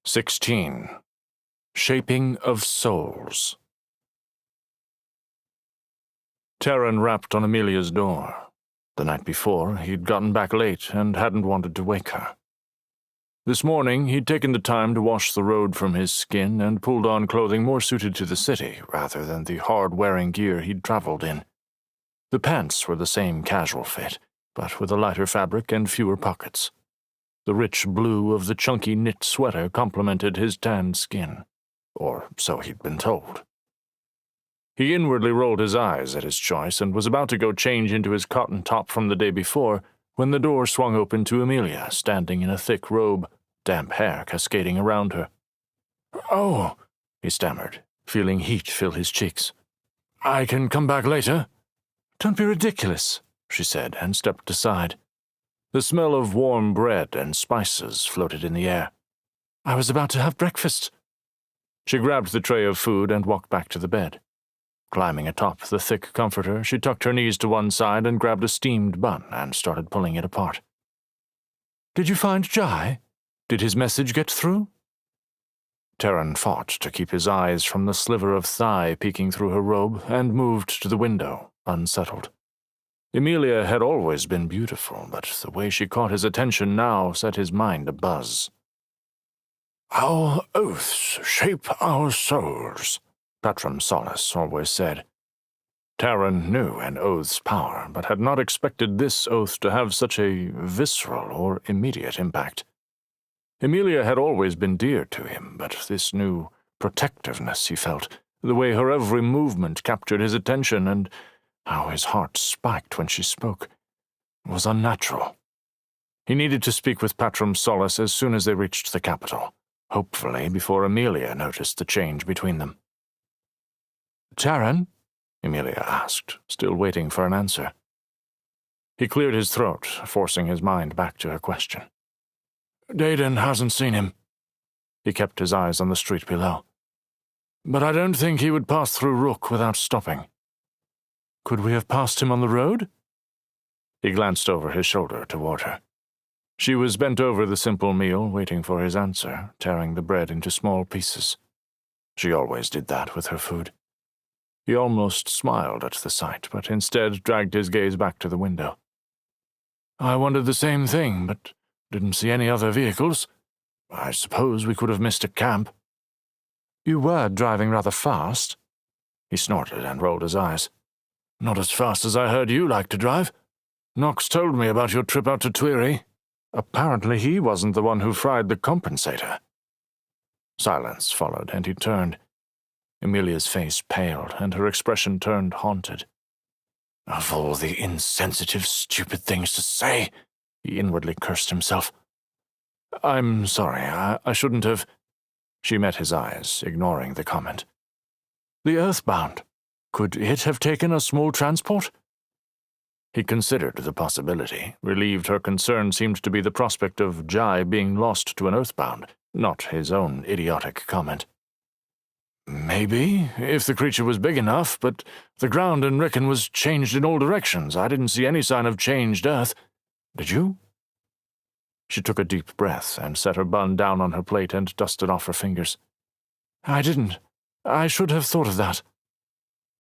16. Shaping of Souls. Terran rapped on Amelia's door. The night before, he'd gotten back late and hadn't wanted to wake her. This morning, he'd taken the time to wash the road from his skin and pulled on clothing more suited to the city rather than the hard-wearing gear he'd traveled in. The pants were the same casual fit, but with a lighter fabric and fewer pockets. The rich blue of the chunky knit sweater complemented his tanned skin, or so he'd been told. He inwardly rolled his eyes at his choice and was about to go change into his cotton top from the day before when the door swung open to Amelia, standing in a thick robe, damp hair cascading around her. "Oh," he stammered, feeling heat fill his cheeks. "I can come back later?" "Don't be ridiculous," she said, and stepped aside. The smell of warm bread and spices floated in the air. "I was about to have breakfast." She grabbed the tray of food and walked back to the bed. Climbing atop the thick comforter, she tucked her knees to one side and grabbed a steamed bun and started pulling it apart. "Did you find Jai? Did his message get through?" Terran fought to keep his eyes from the sliver of thigh peeking through her robe and moved to the window, unsettled. Amelia had always been beautiful, but the way she caught his attention now set his mind abuzz. "Our oaths shape our souls," Patrum Solus always said. Terran knew an oath's power, but had not expected this oath to have such a visceral or immediate impact. Amelia had always been dear to him, but this new protectiveness he felt, the way her every movement captured his attention, and how his heart spiked when she spoke, was unnatural. He needed to speak with Patrum Solus as soon as they reached the capital, hopefully before Amelia noticed the change between them. "Terran?" Amelia asked, still waiting for an answer. He cleared his throat, forcing his mind back to her question. "Dedan hasn't seen him." He kept his eyes on the street below. "But I don't think he would pass through Rook without stopping." "Could we have passed him on the road?" He glanced over his shoulder toward her. She was bent over the simple meal, waiting for his answer, tearing the bread into small pieces. She always did that with her food. He almost smiled at the sight, but instead dragged his gaze back to the window. "I wondered the same thing, but didn't see any other vehicles. I suppose we could have missed a camp." "You were driving rather fast." He snorted and rolled his eyes. "Not as fast as I heard you like to drive. Nox told me about your trip out to Tweary. Apparently he wasn't the one who fried the compensator." Silence followed, and he turned. Amelia's face paled, and her expression turned haunted. "Of all the insensitive, stupid things to say," he inwardly cursed himself. "I'm sorry, I shouldn't have—" She met his eyes, ignoring the comment. "The Earthbound. Could it have taken a small transport?" He considered the possibility, relieved her concern seemed to be the prospect of Jai being lost to an Earthbound, not his own idiotic comment. "Maybe, if the creature was big enough, but the ground in Rickon was changed in all directions. I didn't see any sign of changed Earth. Did you?" She took a deep breath and set her bun down on her plate and dusted off her fingers. "I didn't. I should have thought of that."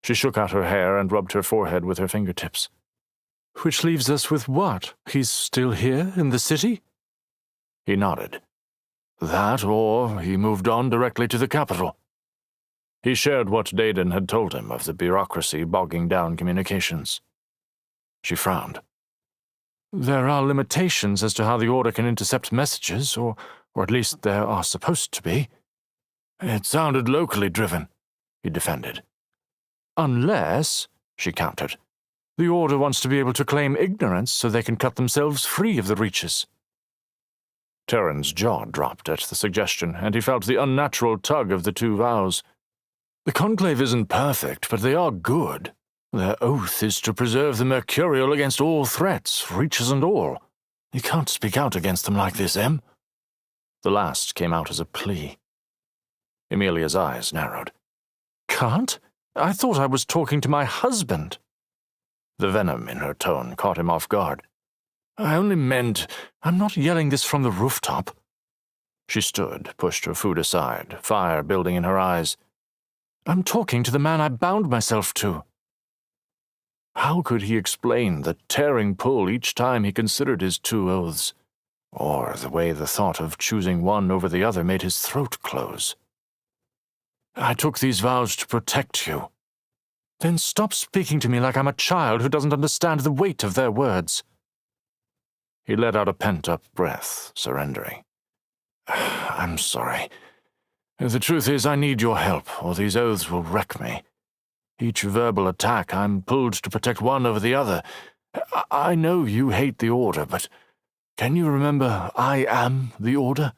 She shook out her hair and rubbed her forehead with her fingertips. "Which leaves us with what? He's still here in the city?" He nodded. "That, or he moved on directly to the capital." He shared what Dedan had told him of the bureaucracy bogging down communications. She frowned. "There are limitations as to how the Order can intercept messages, or at least there are supposed to be." "It sounded locally driven," he defended. "Unless," she countered, "the Order wants to be able to claim ignorance so they can cut themselves free of the Reaches." Terran's jaw dropped at the suggestion, and he felt the unnatural tug of the two vows. "The Conclave isn't perfect, but they are good. Their oath is to preserve the Mercurial against all threats, Reaches and all. You can't speak out against them like this, Em." The last came out as a plea. Amelia's eyes narrowed. "Can't? I thought I was talking to my husband." The venom in her tone caught him off guard. "I only meant, I'm not yelling this from the rooftop." She stood, pushed her food aside, fire building in her eyes. I'm talking to the man I bound myself to. How could he explain the tearing pull each time he considered his two oaths, or the way the thought of choosing one over the other made his throat close? I took these vows to protect you. Then stop speaking to me like I'm a child who doesn't understand the weight of their words. He let out a pent-up breath, surrendering. I'm sorry. The truth is, I need your help, or these oaths will wreck me. Each verbal attack, I'm pulled to protect one over the other. I know you hate the Order, but can you remember I am the Order?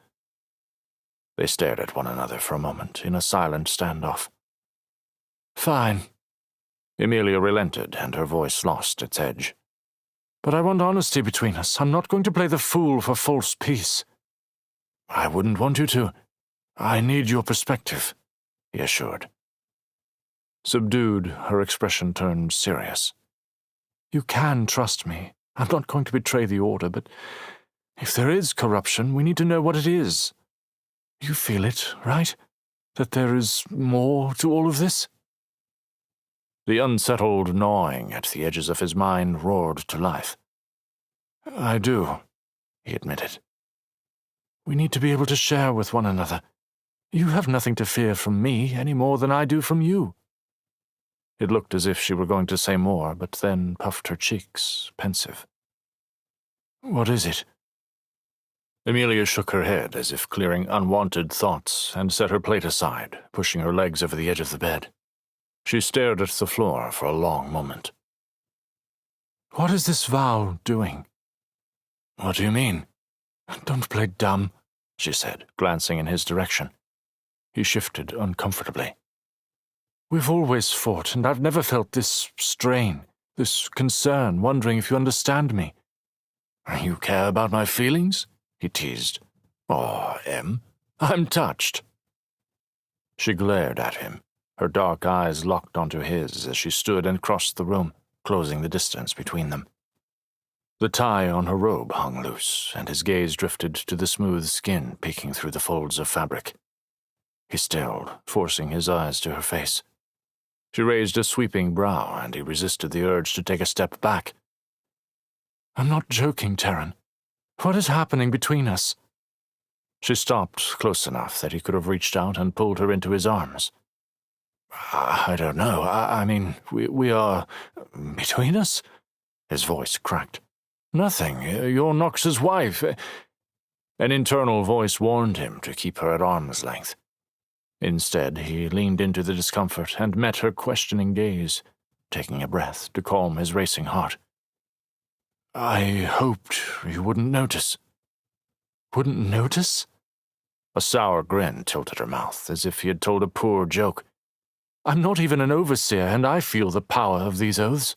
They stared at one another for a moment in a silent standoff. Fine. Emilia relented, and her voice lost its edge. But I want honesty between us. I'm not going to play the fool for false peace. I wouldn't want you to. I need your perspective, he assured. Subdued, her expression turned serious. You can trust me. I'm not going to betray the Order, but if there is corruption, we need to know what it is. You feel it, right? That there is more to all of this? The unsettled gnawing at the edges of his mind roared to life. I do, he admitted. We need to be able to share with one another. You have nothing to fear from me any more than I do from you. It looked as if she were going to say more, but then puffed her cheeks, pensive. What is it? Emilia shook her head as if clearing unwanted thoughts and set her plate aside, pushing her legs over the edge of the bed. She stared at the floor for a long moment. What is this vow doing? What do you mean? Don't play dumb, she said, glancing in his direction. He shifted uncomfortably. We've always fought, and I've never felt this strain, this concern, wondering if you understand me. You care about my feelings? He teased. Oh, Em, I'm touched. She glared at him, her dark eyes locked onto his as she stood and crossed the room, closing the distance between them. The tie on her robe hung loose, and his gaze drifted to the smooth skin peeking through the folds of fabric. He stilled, forcing his eyes to her face. She raised a sweeping brow, and he resisted the urge to take a step back. I'm not joking, Terran. What is happening between us? She stopped close enough that he could have reached out and pulled her into his arms. I don't know. I mean, we are... between us? His voice cracked. Nothing. You're Nox's wife. An internal voice warned him to keep her at arm's length. Instead, he leaned into the discomfort and met her questioning gaze, taking a breath to calm his racing heart. I hoped you wouldn't notice. Wouldn't notice? A sour grin tilted her mouth, as if he had told a poor joke. I'm not even an overseer, and I feel the power of these oaths.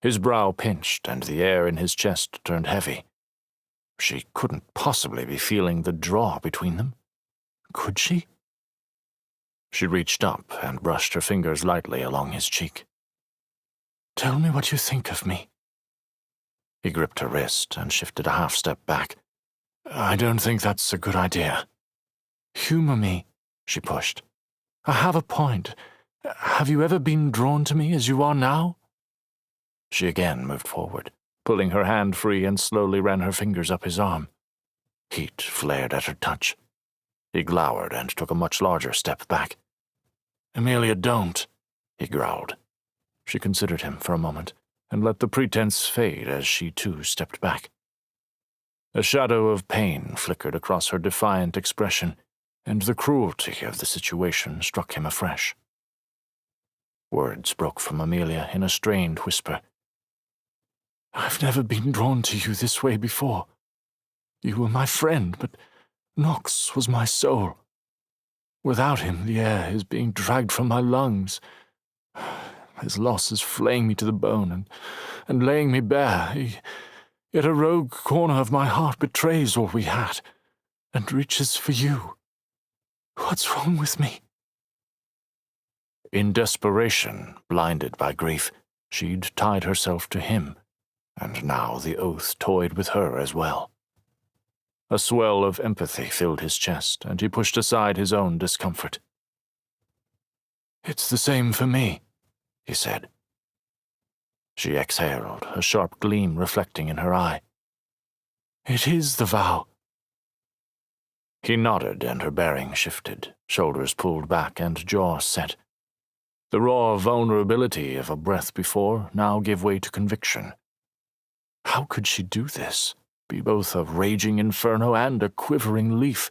His brow pinched, and the air in his chest turned heavy. She couldn't possibly be feeling the draw between them. Could she? She reached up and brushed her fingers lightly along his cheek. Tell me what you think of me. He gripped her wrist and shifted a half-step back. I don't think that's a good idea. Humor me, she pushed. I have a point. Have you ever been drawn to me as you are now? She again moved forward, pulling her hand free and slowly ran her fingers up his arm. Heat flared at her touch. He glowered and took a much larger step back. Emilia, don't, he growled. She considered him for a moment, and let the pretense fade as she too stepped back. A shadow of pain flickered across her defiant expression, and the cruelty of the situation struck him afresh. Words broke from Emilia in a strained whisper. I've never been drawn to you this way before. You were my friend, but Nox was my soul. Without him, the air is being dragged from my lungs. His loss is flaying me to the bone and laying me bare. Yet a rogue corner of my heart betrays all we had and reaches for you. What's wrong with me? In desperation, blinded by grief, she'd tied herself to him, and now the oath toyed with her as well. A swell of empathy filled his chest, and he pushed aside his own discomfort. "It's the same for me," he said. She exhaled, a sharp gleam reflecting in her eye. "It is the vow." He nodded, and her bearing shifted, shoulders pulled back and jaw set. The raw vulnerability of a breath before now gave way to conviction. How could she do this? Be both a raging inferno and a quivering leaf?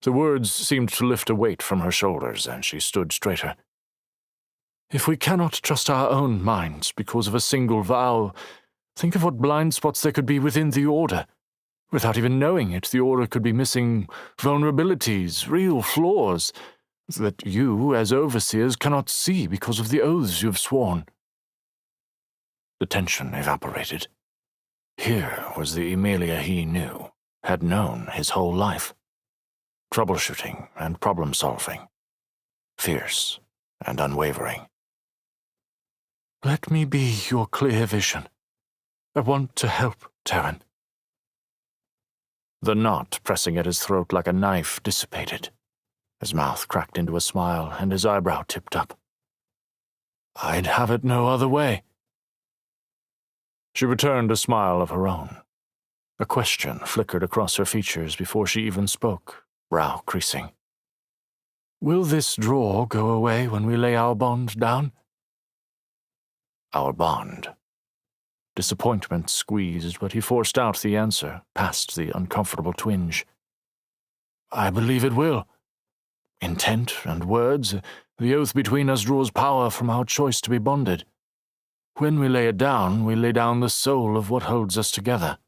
The words seemed to lift a weight from her shoulders, and she stood straighter. "If we cannot trust our own minds because of a single vow, think of what blind spots there could be within the Order. Without even knowing it, the Order could be missing vulnerabilities, real flaws, that you, as overseers, cannot see because of the oaths you have sworn." The tension evaporated. Here was the Emilia he knew, had known his whole life. Troubleshooting and problem-solving. Fierce and unwavering. "Let me be your clear vision. I want to help, Terran." The knot pressing at his throat like a knife dissipated. His mouth cracked into a smile, and his eyebrow tipped up. "I'd have it no other way." She returned a smile of her own. A question flickered across her features before she even spoke, brow creasing. "Will this draw go away when we lay our bond down?" Our bond. Disappointment squeezed, but he forced out the answer, past the uncomfortable twinge. "I believe it will. Intent and words, the oath between us draws power from our choice to be bonded. When we lay it down, we lay down the soul of what holds us together."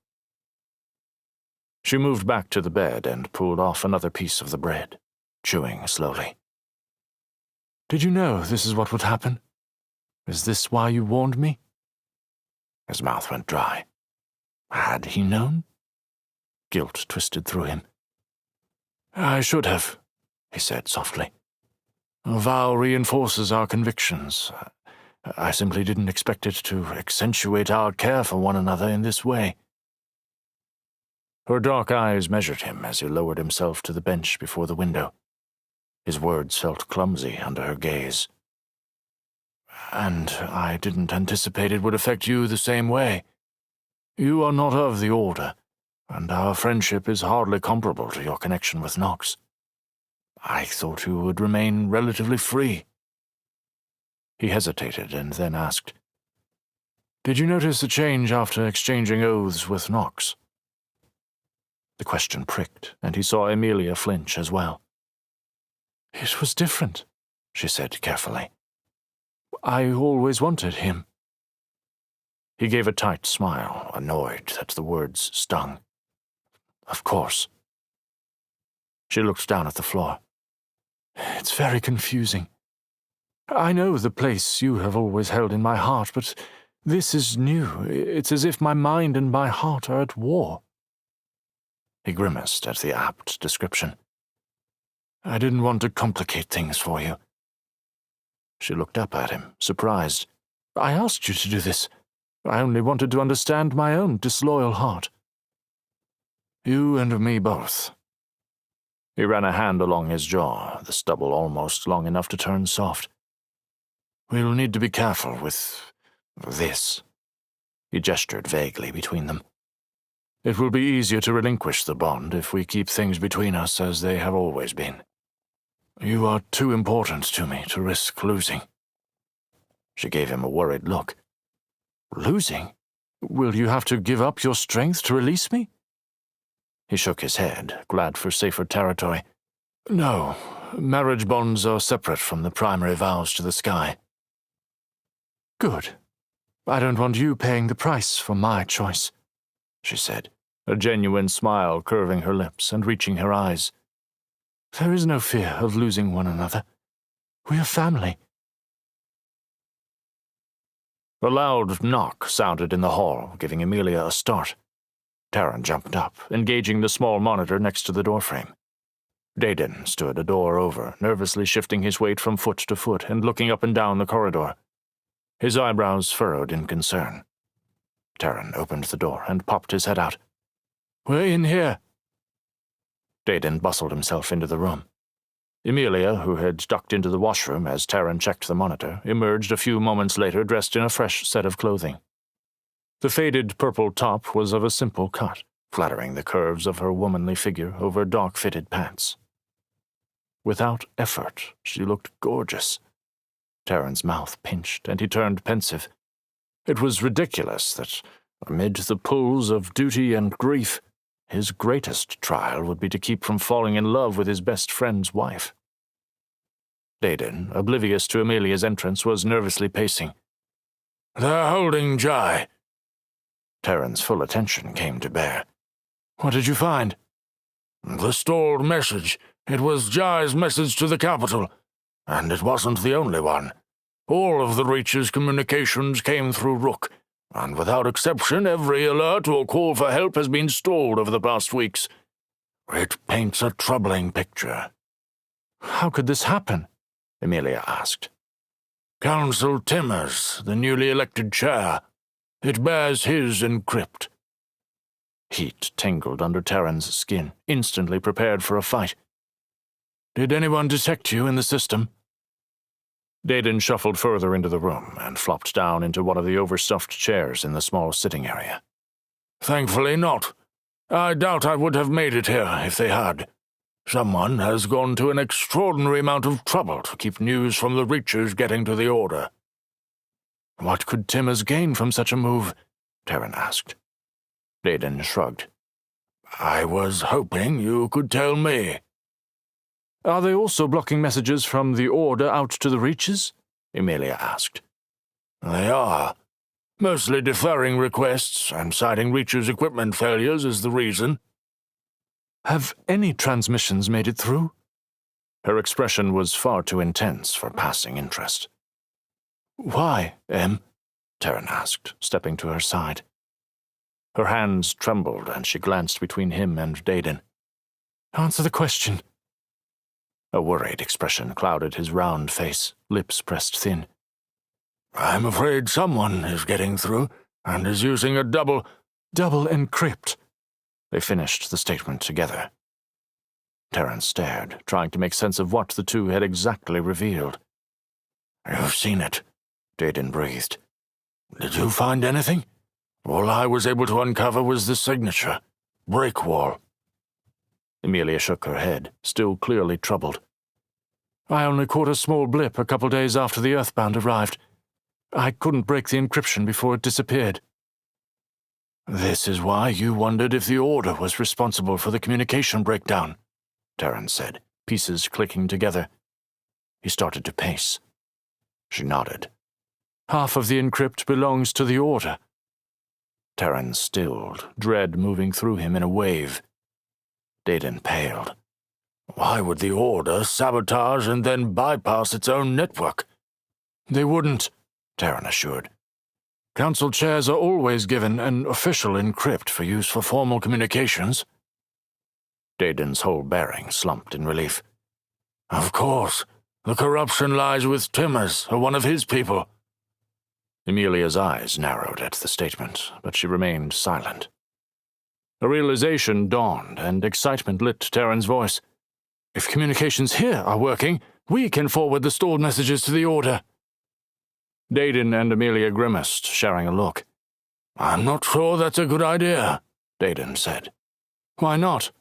She moved back to the bed and pulled off another piece of the bread, chewing slowly. "Did you know this is what would happen? Is this why you warned me?" His mouth went dry. Had he known? Guilt twisted through him. "I should have," he said softly. "A vow reinforces our convictions. I simply didn't expect it to accentuate our care for one another in this way." Her dark eyes measured him as he lowered himself to the bench before the window. His words felt clumsy under her gaze. "And I didn't anticipate it would affect you the same way. You are not of the Order, and our friendship is hardly comparable to your connection with Nox. I thought you would remain relatively free." He hesitated and then asked, "Did you notice a change after exchanging oaths with Nox?" The question pricked, and he saw Emilia flinch as well. "It was different," she said carefully. "I always wanted him." He gave a tight smile, annoyed that the words stung. "Of course." She looked down at the floor. "It's very confusing. I know the place you have always held in my heart, but this is new. It's as if my mind and my heart are at war." He grimaced at the apt description. "I didn't want to complicate things for you." She looked up at him, surprised. "I asked you to do this. I only wanted to understand my own disloyal heart." "You and me both." He ran a hand along his jaw, the stubble almost long enough to turn soft. "We'll need to be careful with this." He gestured vaguely between them. "It will be easier to relinquish the bond if we keep things between us as they have always been. You are too important to me to risk losing." She gave him a worried look. "Losing? Will you have to give up your strength to release me?" He shook his head, glad for safer territory. "No, marriage bonds are separate from the primary vows to the sky." "Good. I don't want you paying the price for my choice," she said, a genuine smile curving her lips and reaching her eyes. "There is no fear of losing one another. We are family." A loud knock sounded in the hall, giving Emilia a start. Terran jumped up, engaging the small monitor next to the doorframe. Dedan stood a door over, nervously shifting his weight from foot to foot and looking up and down the corridor. His eyebrows furrowed in concern. Terran opened the door and popped his head out. We're in here. Dedan bustled himself into the room. Emilia, who had ducked into the washroom as Terran checked the monitor, emerged a few moments later dressed in a fresh set of clothing. The faded purple top was of a simple cut, flattering the curves of her womanly figure over dark-fitted pants. Without effort, she looked gorgeous. Terran's mouth pinched, and he turned pensive. It was ridiculous that, amid the pulls of duty and grief, his greatest trial would be to keep from falling in love with his best friend's wife. Dedan, oblivious to Emilia's entrance, was nervously pacing. "They're holding Jai." Terran's full attention came to bear. "What did you find?" "The stalled message. It was Jai's message to the capital, and it wasn't the only one. All of the Reach's communications came through Rook, and without exception, every alert or call for help has been stalled over the past weeks. It paints a troubling picture." "How could this happen?" Emilia asked. "Council Timmers, the newly elected chair. It bears his encrypt." Heat tingled under Terran's skin, instantly prepared for a fight. "Did anyone detect you in the system?" Dedan shuffled further into the room and flopped down into one of the overstuffed chairs in the small sitting area. "Thankfully not. I doubt I would have made it here if they had. Someone has gone to an extraordinary amount of trouble to keep news from the Reachers getting to the Order." "What could Timmers gain from such a move?" Terran asked. Dedan shrugged. "I was hoping you could tell me." "Are they also blocking messages from the Order out to the Reaches?" Emilia asked. "They are. Mostly deferring requests and citing Reachers' equipment failures as the reason." "Have any transmissions made it through?" Her expression was far too intense for passing interest. "Why, Em?" Terran asked, stepping to her side. Her hands trembled, and she glanced between him and Dedan. "Answer the question." A worried expression clouded his round face, lips pressed thin. "I'm afraid someone is getting through, and is using a double encrypt." They finished the statement together. Terran stared, trying to make sense of what the two had exactly revealed. "You've seen it," Dedan breathed. "Did you find anything? All I was able to uncover was the signature. Breakwall." Emilia shook her head, still clearly troubled. "I only caught a small blip a couple days after the Earthbound arrived. I couldn't break the encryption before it disappeared." "This is why you wondered if the Order was responsible for the communication breakdown," Terran said, pieces clicking together. He started to pace. She nodded. "Half of the encrypt belongs to the Order." Terran stilled, dread moving through him in a wave. Dedan paled. "Why would the Order sabotage and then bypass its own network?" "They wouldn't," Terran assured. "Council chairs are always given an official encrypt for use for formal communications." Dedan's whole bearing slumped in relief. "Of course. The corruption lies with Timmers, or one of his people." Emilia's eyes narrowed at the statement, but she remained silent. A realization dawned, and excitement lit Terran's voice. "If communications here are working, we can forward the stalled messages to the Order." Dedan and Emilia grimaced, sharing a look. "I'm not sure that's a good idea," Dedan said. "Why not?"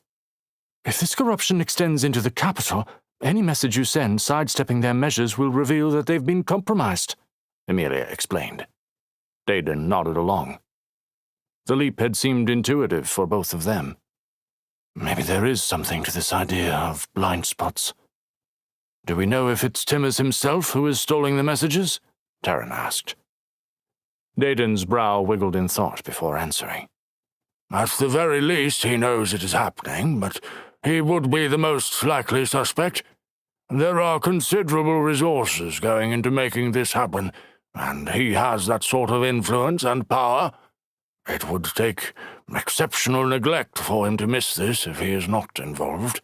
"If this corruption extends into the capital, any message you send sidestepping their measures will reveal that they've been compromised," Emilia explained. Dedan nodded along. The leap had seemed intuitive for both of them. Maybe there is something to this idea of blind spots. "Do we know if it's Timmers himself who is stalling the messages?" Terran asked. Dedan's brow wiggled in thought before answering. "At the very least, he knows it is happening, but he would be the most likely suspect. There are considerable resources going into making this happen, and he has that sort of influence and power. It would take exceptional neglect for him to miss this if he is not involved."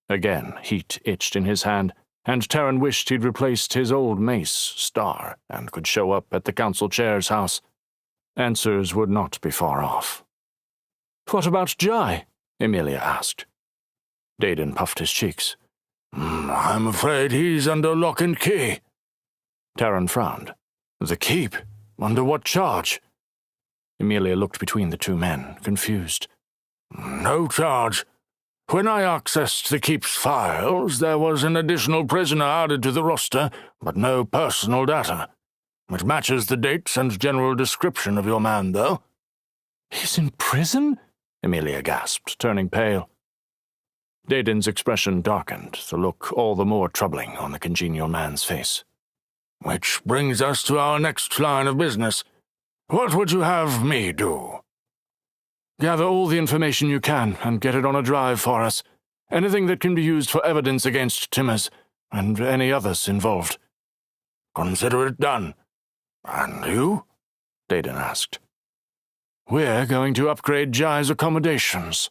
Again, heat itched in his hand, and Terran wished he'd replaced his old mace, Star, and could show up at the council chair's house. Answers would not be far off. What about Jai? Emilia asked. Dedan puffed his cheeks. I'm afraid he's under lock and key. Taran frowned. The keep? Under what charge? Emilia looked between the two men, confused. No charge. When I accessed the keep's files, there was an additional prisoner added to the roster, but no personal data. It matches the dates and general description of your man, though. He's in prison? Emilia gasped, turning pale. Dedan's expression darkened, the look all the more troubling on the congenial man's face. Which brings us to our next line of business. What would you have me do? Gather all the information you can and get it on a drive for us. Anything that can be used for evidence against Timmers and any others involved. Consider it done. And you? Dedan asked. We're going to upgrade Jai's accommodations.